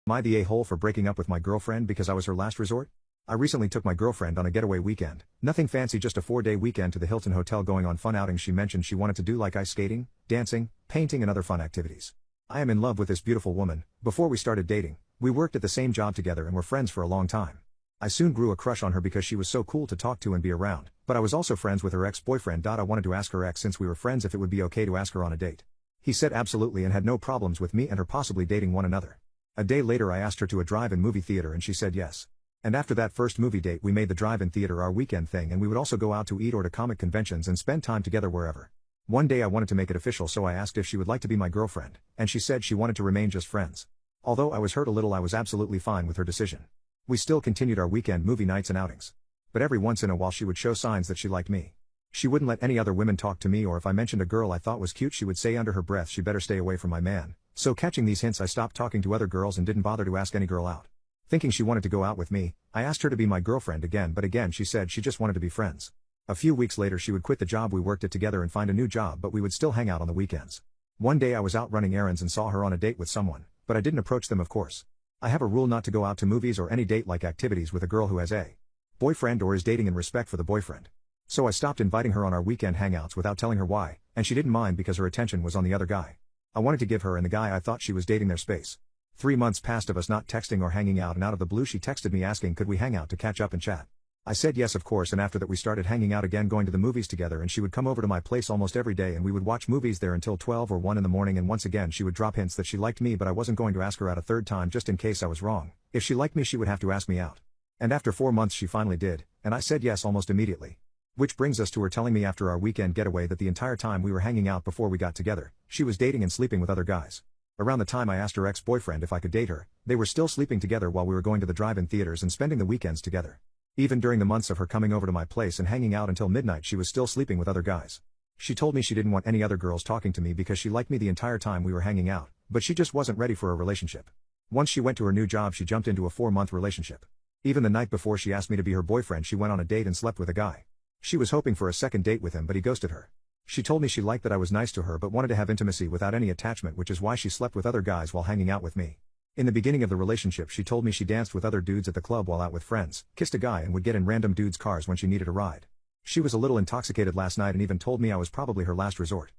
Am I the a-hole for breaking up with my girlfriend because I was her last resort? I recently took my girlfriend on a getaway weekend. Nothing fancy, just a 4-day weekend to the Hilton Hotel, going on fun outings she mentioned she wanted to do, like ice skating, dancing, painting and other fun activities. I am in love with this beautiful woman. Before we started dating, we worked at the same job together and were friends for a long time. I soon grew a crush on her because she was so cool to talk to and be around, but I was also friends with her ex-boyfriend. I wanted to ask her ex, since we were friends, if it would be okay to ask her on a date. He said absolutely and had no problems with me and her possibly dating one another. A day later I asked her to a drive-in movie theater and she said yes. And after that first movie date we made the drive-in theater our weekend thing, and we would also go out to eat or to comic conventions and spend time together wherever. One day I wanted to make it official, so I asked if she would like to be my girlfriend, and she said she wanted to remain just friends. Although I was hurt a little, I was absolutely fine with her decision. We still continued our weekend movie nights and outings. But every once in a while she would show signs that she liked me. She wouldn't let any other women talk to me, or if I mentioned a girl I thought was cute she would say under her breath she better stay away from my man. So catching these hints I stopped talking to other girls and didn't bother to ask any girl out. Thinking she wanted to go out with me, I asked her to be my girlfriend again, but again she said she just wanted to be friends. A few weeks later she would quit the job we worked at together and find a new job, but we would still hang out on the weekends. One day I was out running errands and saw her on a date with someone, but I didn't approach them, of course. I have a rule not to go out to movies or any date-like activities with a girl who has a boyfriend or is dating, in respect for the boyfriend. So I stopped inviting her on our weekend hangouts without telling her why, and she didn't mind because her attention was on the other guy. I wanted to give her and the guy I thought she was dating their space. 3 months passed of us not texting or hanging out, and out of the blue she texted me asking could we hang out to catch up and chat. I said yes, of course, and after that we started hanging out again, going to the movies together, and she would come over to my place almost every day and we would watch movies there until 12 or 1 in the morning, and once again she would drop hints that she liked me, but I wasn't going to ask her out a third time just in case I was wrong. If she liked me she would have to ask me out. And after 4 months she finally did, and I said yes almost immediately. Which brings us to her telling me after our weekend getaway that the entire time we were hanging out before we got together, she was dating and sleeping with other guys. Around the time I asked her ex-boyfriend if I could date her, they were still sleeping together while we were going to the drive-in theaters and spending the weekends together. Even during the months of her coming over to my place and hanging out until midnight she was still sleeping with other guys. She told me she didn't want any other girls talking to me because she liked me the entire time we were hanging out, but she just wasn't ready for a relationship. Once she went to her new job she jumped into a 4-month relationship. Even the night before she asked me to be her boyfriend she went on a date and slept with a guy. She was hoping for a second date with him, but he ghosted her. She told me she liked that I was nice to her but wanted to have intimacy without any attachment, which is why she slept with other guys while hanging out with me. In the beginning of the relationship she told me she danced with other dudes at the club while out with friends, kissed a guy and would get in random dudes' cars when she needed a ride. She was a little intoxicated last night and even told me I was probably her last resort.